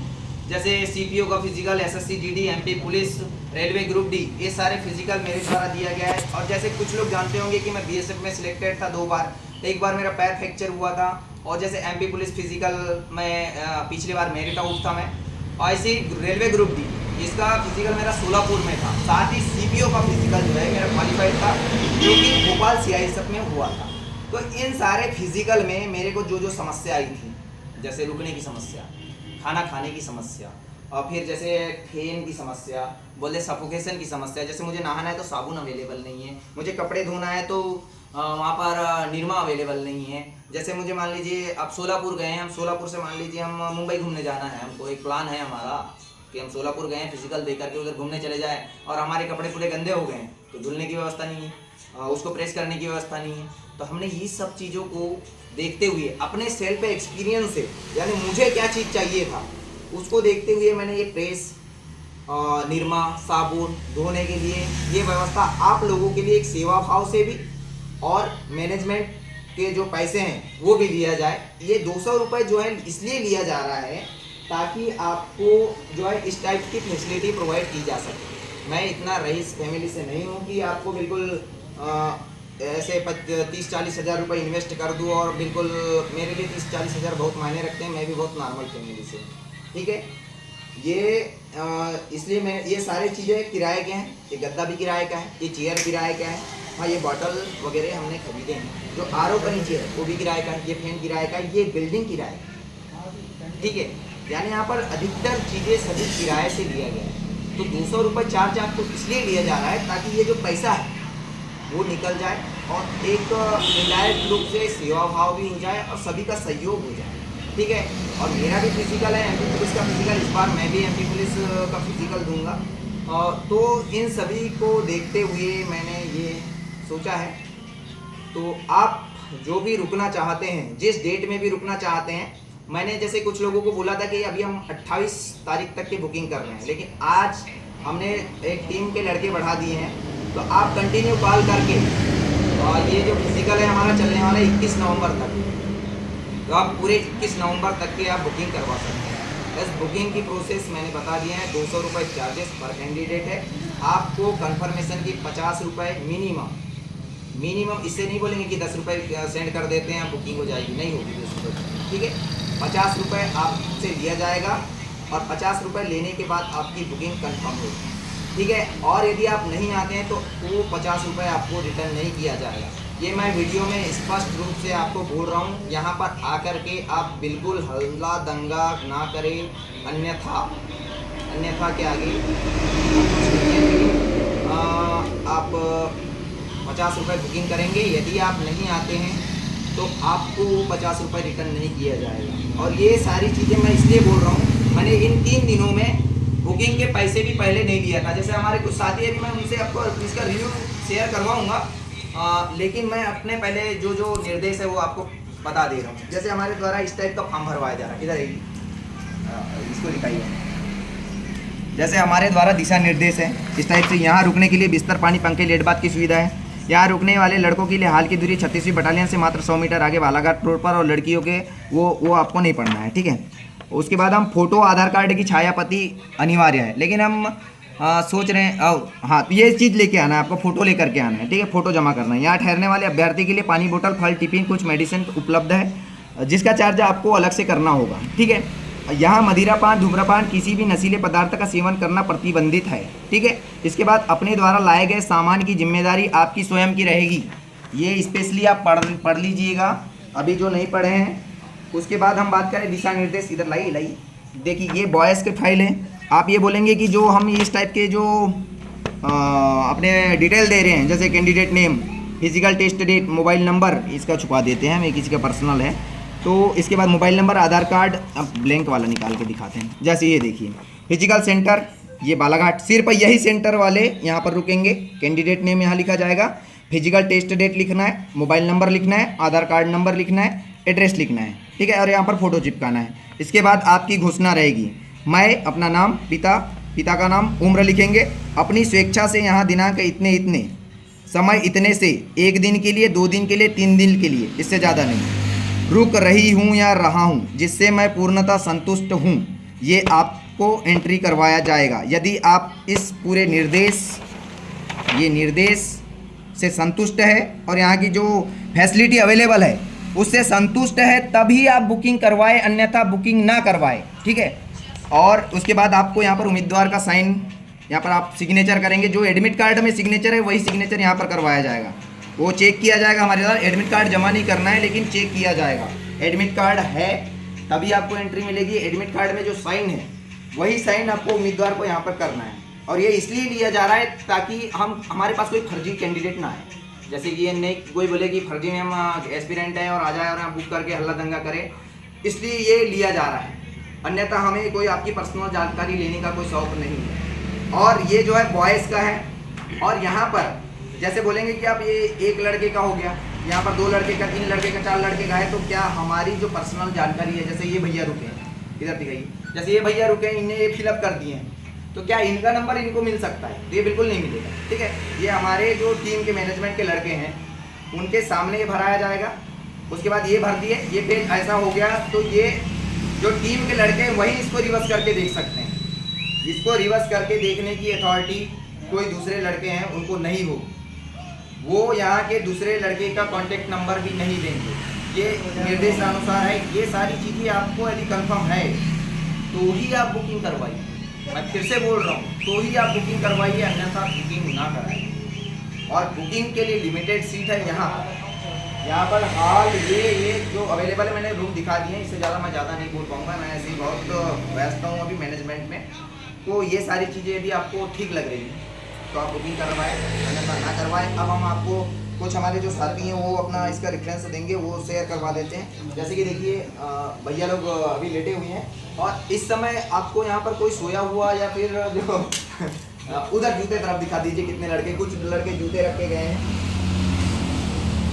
जैसे CPO का physical, SSC GD, MP police, railway group D, ये सारे फिजिकल मेरे द्वारा दिया गया है। और जैसे कुछ लोग जानते होंगे कि मैं BSF में सिलेक्टेड था 2 बार, एक बार मेरा पैर फ्रैक्चर हुआ था, और जैसे MP पुलिस फिजिकल में पिछली बार मेरिट आउट था मैं, और ऐसे रेलवे ग्रुप D इसका फिजिकल मेरा सोलापुर में था। साथ ही CPO का फिजिकल जो है मेरा क्वालिफाइड था, जो कि भोपाल CISF में हुआ था। तो इन सारे फिजिकल में मेरे को जो जो समस्या आई थी, जैसे रुकने की समस्या, खाना खाने की समस्या, और फिर जैसे फेन की समस्या, बोले सफोकेशन की समस्या, जैसे मुझे नहाना है तो साबुन अवेलेबल नहीं है, मुझे कपड़े धोना है तो वहाँ पर निरमा अवेलेबल नहीं है। जैसे मुझे मान लीजिए अब सोलापुर गए हैं, हम सोलापुर से मान लीजिए हम मुंबई घूमने जाना है, हमको एक प्लान है हमारा कि हम सोलापुर गए हैं, फिजिकल दे करके उधर घूमने चले जाए, और हमारे कपड़े पूरे गंदे हो गए हैं तो धुलने की व्यवस्था नहीं है, उसको प्रेस करने की व्यवस्था नहीं है। तो हमने ये सब चीज़ों को देखते हुए अपने सेल्फ एक्सपीरियंस से, यानी मुझे क्या चीज़ चाहिए था उसको देखते हुए मैंने ये प्रेस, निरमा, साबुन धोने के लिए ये व्यवस्था आप लोगों के लिए एक सेवा भाव से भी, और मैनेजमेंट के जो पैसे हैं वो भी लिया जाए। ये 200 रुपये जो है इसलिए लिया जा रहा है ताकि आपको जो है इस टाइप की फैसिलिटी प्रोवाइड की जा सके। मैं इतना रईस फैमिली से नहीं हूँ कि आपको बिल्कुल ऐसे 30-40 हज़ार रुपये इन्वेस्ट कर दूँ, और बिल्कुल मेरे लिए 30-40 हज़ार बहुत मायने रखते हैं। मैं भी बहुत नॉर्मल फैमिली से हूँ, ठीक है। ये इसलिए मैं ये सारी चीज़ें किराए के हैं, ये गद्दा भी किराए का है, ये चेयर किराए का है, हाँ ये बॉटल वगैरह हमने खरीदे हैं, जो RO का नीचे है वो भी किराए का है, ये फैन किराए का है, ये बिल्डिंग किराए का है, ठीक है। यानी यहाँ पर अधिकतर चीज़ें सभी किराए से लिया गया है। तो 200 रुपये चार्ज आपको इसलिए लिया जा रहा है ताकि ये जो पैसा है वो निकल जाए, और एक इनडायरेक्ट रूप से सेवा भाव भी हो जाए और सभी का सहयोग हो जाए, ठीक है। और मेरा भी फिजिकल है, MP पुलिस का फिजिकल, इस बार मैं भी MP पुलिस का फिजिकल दूंगा। तो इन सभी को देखते हुए मैंने ये सोचा है। तो आप जो भी रुकना चाहते हैं, जिस डेट में भी रुकना चाहते हैं, मैंने जैसे कुछ लोगों को बोला था कि अभी हम 28 तारीख तक की बुकिंग कर रहे हैं, लेकिन आज हमने एक टीम के लड़के बढ़ा दिए हैं। तो आप कंटिन्यू कॉल करके, और ये जो फिजिकल है हमारा चलने वाला है 21 नवंबर तक, तो आप पूरे 21 नवंबर तक की आप बुकिंग करवा सकते हैं। बस बुकिंग की प्रोसेस मैंने बता दिए हैं। 200 रुपये चार्जेस पर कैंडिडेट है। आपको कंफर्मेशन की 50 रुपये मिनिमम, इससे नहीं बोलेंगे कि 10 रुपये सेंड कर देते हैं बुकिंग हो जाएगी, नहीं होगी 10 रुपये, ठीक है। 50 रुपये आपसे लिया जाएगा और 50 रुपये लेने के बाद आपकी बुकिंग कंफर्म होगी, ठीक है। और यदि आप नहीं आते हैं तो वो 50 रुपये आपको रिटर्न नहीं किया जाएगा। ये मैं वीडियो में स्पष्ट रूप से आपको बोल रहा हूँ। यहाँ पर आकर के आप बिल्कुल हल्ला दंगा ना करें, अन्यथा के आगे आप 50 रुपये बुकिंग करेंगे। यदि आप नहीं आते हैं तो आपको 50 रुपये रिटर्न नहीं किया जाएगा। और ये सारी चीज़ें मैं इसलिए बोल रहा हूँ, मैंने इन 3 दिनों में बुकिंग के पैसे भी पहले नहीं लिया था। जैसे हमारे कुछ साथी है, मैं उनसे आपको इसका रिव्यू शेयर करवाऊँगा, लेकिन मैं अपने पहले जो निर्देश है वो आपको बता दे रहा हूँ। जैसे हमारे द्वारा इस टाइप का फॉर्म भरवाया जा रहा है, इधर इसको दिखाइए। जैसे हमारे द्वारा दिशा निर्देश है इस टाइप से, यहाँ रुकने के लिए बिस्तर, पानी, पंखे, लेट बाथ की सुविधा है। यहाँ रुकने वाले लड़कों के लिए हाल की दूरी 36वीं बटालियन से मात्र 100 मीटर आगे बालाघाट रोड पर, और लड़कियों के वो आपको नहीं पढ़ना है, ठीक है। उसके बाद हम फोटो, आधार कार्ड की छायापति अनिवार्य है, लेकिन हम सोच रहे हैं हाँ, तो ये चीज़ लेके आना है आपको, फ़ोटो लेकर के आना है, ठीक है। फ़ोटो जमा करना है। यहाँ ठहरने वाले अभ्यर्थी के लिए पानी बोतल, फल, टिफिन, कुछ मेडिसिन उपलब्ध है, जिसका चार्ज आपको अलग से करना होगा, ठीक है। यहाँ मदिरापान, धूम्रपान, किसी भी नशीले पदार्थ का सेवन करना प्रतिबंधित है, ठीक है। इसके बाद अपने द्वारा लाए गए सामान की जिम्मेदारी आपकी स्वयं की रहेगी। ये स्पेशली आप पढ़ लीजिएगा, अभी जो नहीं पढ़े हैं। उसके बाद हम बात करें दिशा निर्देश, इधर लाइए देखिए, ये बॉयज़ के फाइल हैं। आप ये बोलेंगे कि जो हम इस टाइप के जो अपने डिटेल दे रहे हैं, जैसे candidate name, physical test date, mobile number, इसका छुपा देते हैं, मैं किसी का पर्सनल है तो इसके बाद मोबाइल नंबर, आधार कार्ड, अब ब्लैंक वाला निकाल के दिखाते हैं। जैसे ये देखिए, फिजिकल सेंटर ये बालाघाट, सिर्फ यही सेंटर वाले यहाँ पर रुकेंगे। कैंडिडेट नेम यहाँ लिखा जाएगा, फिजिकल टेस्ट डेट लिखना है, मोबाइल नंबर लिखना है, आधार कार्ड नंबर लिखना है, एड्रेस लिखना है, ठीक है। और यहाँ पर फ़ोटो चिपकाना है। इसके बाद आपकी घोषणा रहेगी, मैं अपना नाम, पिता का नाम, उम्र लिखेंगे, अपनी स्वेच्छा से यहाँ दिनांक इतने समय इतने से 1 दिन के लिए, 2 दिन के लिए, 3 दिन के लिए, इससे ज़्यादा नहीं, रुक रही हूँ या रहा हूँ, जिससे मैं पूर्णतः संतुष्ट हूँ, ये आपको एंट्री करवाया जाएगा। यदि आप इस पूरे निर्देश से संतुष्ट है और यहाँ की जो फैसिलिटी अवेलेबल है उससे संतुष्ट है, तभी आप बुकिंग करवाएं, अन्यथा बुकिंग ना करवाएं, ठीक है। और उसके बाद आपको यहाँ पर उम्मीदवार का साइन, यहाँ पर आप सिग्नेचर करेंगे। जो एडमिट कार्ड में सिग्नेचर है वही सिग्नेचर यहाँ पर करवाया जाएगा। वो चेक किया जाएगा हमारे द्वारा। एडमिट कार्ड जमा नहीं करना है, लेकिन चेक किया जाएगा। एडमिट कार्ड है तभी आपको एंट्री मिलेगी। एडमिट कार्ड में जो साइन है वही साइन आपको उम्मीदवार को यहाँ पर करना है। और ये इसलिए लिया जा रहा है ताकि हमारे पास कोई फर्जी कैंडिडेट ना आए। जैसे कि ये नहीं कोई बोले कि फर्जी में हम एस्पिरेंट है और आ जाए और यहाँ बुक करके हल्ला दंगा करें, इसलिए ये लिया जा रहा है। अन्यथा हमें कोई आपकी पर्सनल जानकारी लेने का कोई शौक नहीं है। और ये जो है बॉयज़ का है। और यहाँ पर जैसे बोलेंगे कि आप ये 1 लड़के का हो गया, यहाँ पर 2 लड़के का, 3 लड़के का, 4 लड़के का है, तो क्या हमारी जो पर्सनल जानकारी है, जैसे ये भैया रुके हैं, इधर दिखाइए, जैसे ये भैया रुके हैं, इन्हें ये फिलअप कर दिए हैं, तो क्या इनका नंबर इनको मिल सकता है? तो ये बिल्कुल नहीं मिलेगा, ठीक है। ये हमारे जो टीम के मैनेजमेंट के लड़के हैं उनके सामने ये भराया जाएगा। उसके बाद ये भर दिए, ये पेज ऐसा हो गया, तो ये जो टीम के लड़के हैं वही इसको रिवर्स करके देख सकते हैं। इसको रिवर्स करके देखने की अथॉरिटी कोई दूसरे लड़के हैं उनको नहीं हो, वो यहाँ के दूसरे लड़के का कॉन्टेक्ट नंबर भी नहीं देंगे। ये निर्देशानुसार है। ये सारी चीज़ें आपको यदि कंफर्म है तो ही आप बुकिंग करवाइए। मैं फिर से बोल रहा हूँ, तो ही आप बुकिंग करवाइए, अन्यथा बुकिंग ना कराइए। और बुकिंग के लिए लिमिटेड सीट है यहाँ पर हाल ये जो अवेलेबल है, मैंने रूम दिखा दिए हैं। इससे ज़्यादा मैं ज़्यादा नहीं बोल पाऊँगा, मैं ऐसे ही बहुत व्यस्त हूँ अभी मैनेजमेंट में। तो ये सारी चीज़ें यदि आपको ठीक लग रही हैं तो आप बुकिंग करवाएं, अन्यथा ना करवाएं। अब हम आपको कुछ हमारे जो साथी हैं वो अपना इसका रेफरेंस देंगे, वो शेयर करवा देते हैं। जैसे कि देखिए भैया लोग अभी लेटे हुए हैं और इस समय आपको यहाँ पर कोई सोया हुआ या फिर जो उधर जूते तरफ दिखा दीजिए कितने लड़के, कुछ लड़के जूते रखे गए हैं।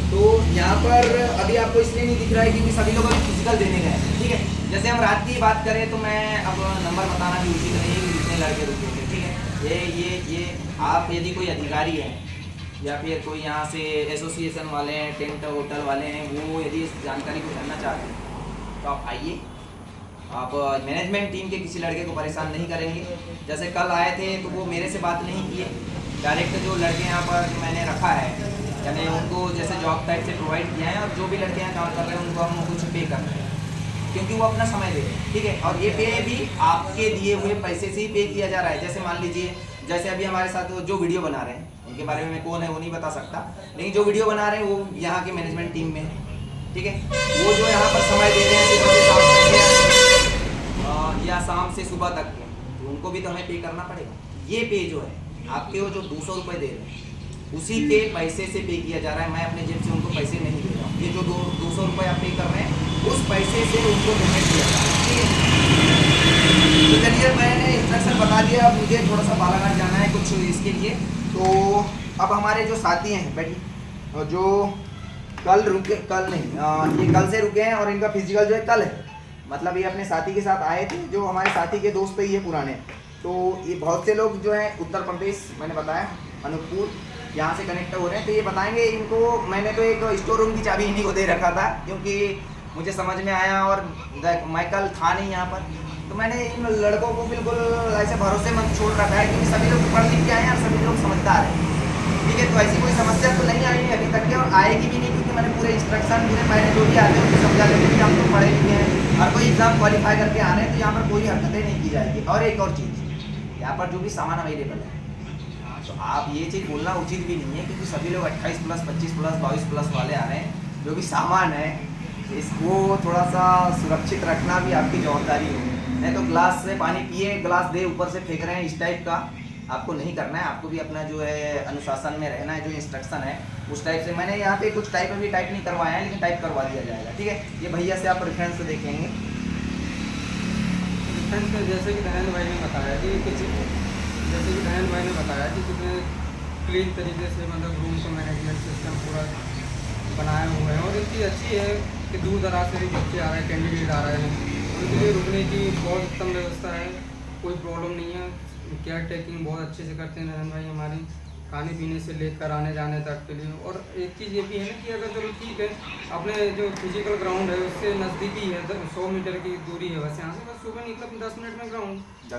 तो यहाँ पर अभी आपको इसलिए नहीं दिख रहा है क्योंकि सभी लोग अभी फिजिकल देने गए हैं, ठीक है। जैसे हम रात की बात करें तो मैं अब नंबर बताना भी उचित नहीं है कि कितने लड़के रुके थे, ठीक है। ये आप यदि कोई अधिकारी है या फिर कोई यहाँ से एसोसिएशन वाले हैं, टेंट होटल वाले हैं, वो यदि इस जानकारी को जानना चाहते हैं तो आप आइए। आप मैनेजमेंट टीम के किसी लड़के को परेशान नहीं करेंगे। जैसे कल आए थे तो वो मेरे से बात नहीं किए, डायरेक्ट जो लड़के यहाँ पर मैंने रखा है यानी उनको जैसे जॉब टाइप से प्रोवाइड किया है, और जो भी लड़के यहाँ काम कर रहे हैं उनको हम कुछ पे कर रहे हैं क्योंकि वो अपना समय दे रहे हैं, ठीक है। और ये पे भी आपके दिए हुए पैसे से ही पे किया जा रहा है। जैसे मान लीजिए जैसे अभी हमारे साथ जो वीडियो बना रहे हैं उनके बारे में मैं कौन है वो नहीं बता सकता, लेकिन जो वीडियो बना रहे हैं वो यहाँ के मैनेजमेंट टीम में है, ठीक है। वो जो यहाँ पर समय दे रहे हैं सुबह से शाम तक या शाम से सुबह तक के, तो उनको भी तो हमें पे करना पड़ेगा। ये पे जो है आपके वो जो 200 रुपये दे रहे हैं उसी के पैसे से पे किया जा रहा है। मैं अपने जेब से उनको पैसे नहीं दे रहा हूँ। ये जो 200 रुपये आप पे कर रहे हैं उस पैसे से उनको पेमेंट किया जा रहा है, ठीक है। तो चलिए मैंने इंस्ट्रक्शन बता दिया, अब मुझे थोड़ा सा बालाघाट जाना है कुछ इसके लिए। तो अब हमारे जो साथी हैं बैठिए, जो कल रुके, कल नहीं ये कल से रुके हैं और इनका फिजिकल जो है कल है, मतलब ये अपने साथी के साथ आए थे, जो हमारे साथी के दोस्त ही है पुराने। तो ये बहुत से लोग जो हैं उत्तर प्रदेश, मैंने बताया अनूपपुर, यहाँ से कनेक्ट हो रहे हैं। तो ये बताएंगे इनको। मैंने तो एक स्टोर रूम की चाबी इन्हीं को दे रखा था क्योंकि मुझे समझ में आया और मैं कल था नहीं यहाँ पर, तो मैंने इन लड़कों को बिल्कुल ऐसे भरोसेमंद छोड़ रखा है क्योंकि सभी लोग पढ़ लिख के आए हैं और सभी लोग समझदार हैं, ठीक है। तो ऐसी कोई समस्या तो नहीं आई अभी तक के और आएगी भी नहीं क्योंकि मैंने पूरे इंस्ट्रक्शन दिए। मैंने जो भी आते हैं समझा देते कि हम तो पढ़े लिखे हैं, हर कोई एग्जाम क्वालिफाई करके आ रहे हैं, तो यहाँ पर कोई हरकतें नहीं की जाएगी। और एक और चीज़, यहाँ पर जो भी सामान अवेलेबल है तो आप ये चीज़ बोलना उचित भी नहीं है क्योंकि सभी लोग 28 प्लस 25 प्लस 22 प्लस वाले आ रहे हैं। जो भी सामान है इसको थोड़ा सा सुरक्षित रखना भी आपकी जवाबदारी है। नहीं तो ग्लास से पानी पिए, ग्लास दे ऊपर से फेंक रहे हैं, इस टाइप का आपको नहीं करना है। आपको भी अपना जो है अनुशासन में रहना है, जो इंस्ट्रक्शन है उस टाइप से। मैंने यहाँ पे कुछ टाइप अभी टाइप नहीं करवाया है लेकिन टाइप करवा दिया जाएगा, ठीक है। ये भैया से आप रेफरेंस देखेंगे। रेफरेंस में जैसे कि दयान भाई ने बताया कि कितने क्लीन तरीके से मतलब रूम का मैनेजमेंट सिस्टम पूरा बनाया हुआ है। और इतनी अच्छी है कि दूर दराज से भी बच्चे आ रहे हैं, कैंडिडेट आ रहे हैं, उनके लिए रुकने की बहुत उत्तम व्यवस्था है, कोई प्रॉब्लम नहीं है। केयर टेकिंग बहुत अच्छे से करते हैं नयन भाई हमारे, खाने पीने से लेकर आने जाने तक के लिए। और एक चीज़ ये भी है ना कि अगर चलो ठीक है अपने जो फिजिकल ग्राउंड है उससे नज़दीकी है, 100 मीटर की दूरी है, बस यहाँ से बस सुबह निकला 10 मिनट में ग्राउंड।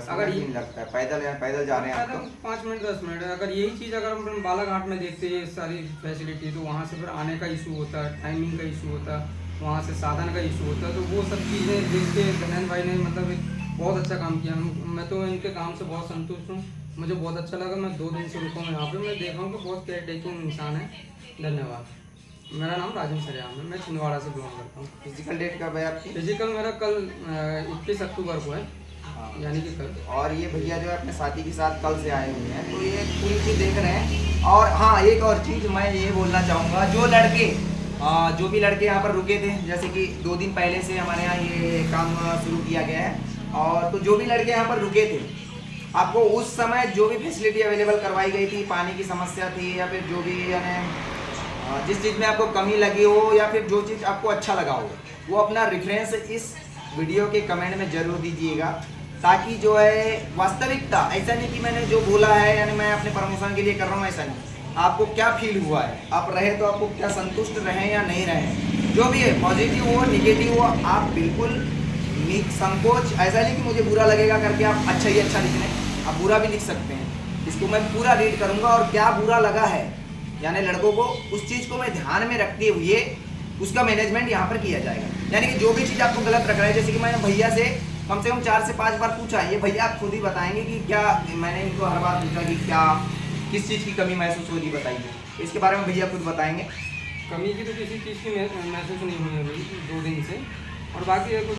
अगर ये लगता है पैदल जा रहे हैं आप तो 5 मिनट 10 मिनट है। अगर यही चीज़ अगर हम बालाघाट में देखते हैं सारी फैसिलिटी, तो वहाँ से फिर आने का इशू होता है, टाइमिंग का इशू होता है, वहाँ से साधन का इशू होता है। तो वो सब चीज़ें देख के नयन भाई ने मतलब एक बहुत अच्छा काम किया। मैं तो इनके काम से बहुत संतुष्ट हूँ, मुझे बहुत अच्छा लगा। मैं 2 दिन से रुका हूँ यहाँ पे, मैं देख रहा हूँ कि बहुत केयर टेकिंग इंसान है। धन्यवाद। मेरा नाम राजन सरियाम है, मैं छिंदवाड़ा से बिलोंग करता हूँ। फिजिकल डेट कब है आपकी? फिजिकल मेरा कल 21 अक्टूबर को है, यानी कि कल। और ये भैया जो है अपने साथी के साथ कल से आए हुए हैं, तो ये पूरी चीज़ देख रहे हैं। और हाँ, एक और चीज़ मैं ये बोलना चाहूँगा, जो भी लड़के यहाँ पर रुके थे, जैसे कि 2 दिन पहले से हमारे यहाँ ये काम शुरू किया गया है, और तो जो भी लड़के यहाँ पर रुके थे आपको उस समय जो भी फैसिलिटी अवेलेबल करवाई गई थी, पानी की समस्या थी या फिर जो भी यानी जिस चीज़ में आपको कमी लगी हो या फिर जो चीज़ आपको अच्छा लगा हो, वो अपना रेफरेंस इस वीडियो के कमेंट में ज़रूर दीजिएगा, ताकि जो है वास्तविकता, ऐसा नहीं कि मैंने जो बोला है यानी मैं अपने प्रमोशन के लिए कर रहा हूँ, ऐसा नहीं। आपको क्या फील हुआ है, आप रहे तो आपको क्या संतुष्ट रहें या नहीं रहें, जो भी है पॉजिटिव हो निगेटिव हो, आप बिल्कुल संकोच, ऐसा नहीं कि मुझे बुरा लगेगा करके आप अच्छा ही अच्छा लिख लें, आप बुरा भी लिख सकते हैं। इसको मैं पूरा रीड करूँगा और क्या बुरा लगा है यानी लड़कों को, उस चीज़ को मैं ध्यान में रखते हुए उसका मैनेजमेंट यहाँ पर किया जाएगा। यानी कि जो भी चीज़ आपको गलत रख रहा है, जैसे कि मैंने भैया से कम 4 से 5 बार पूछा, ये भैया आप खुद ही बताएंगे कि क्या, मैंने इनको हर बार पूछा कि क्या किस चीज़ की कमी महसूस हुई, बताइए। इसके बारे में भैया खुद बताएंगे। कमी की तो किसी चीज़ की महसूस नहीं हुई अभी 2 दिन से, और बाकी कुछ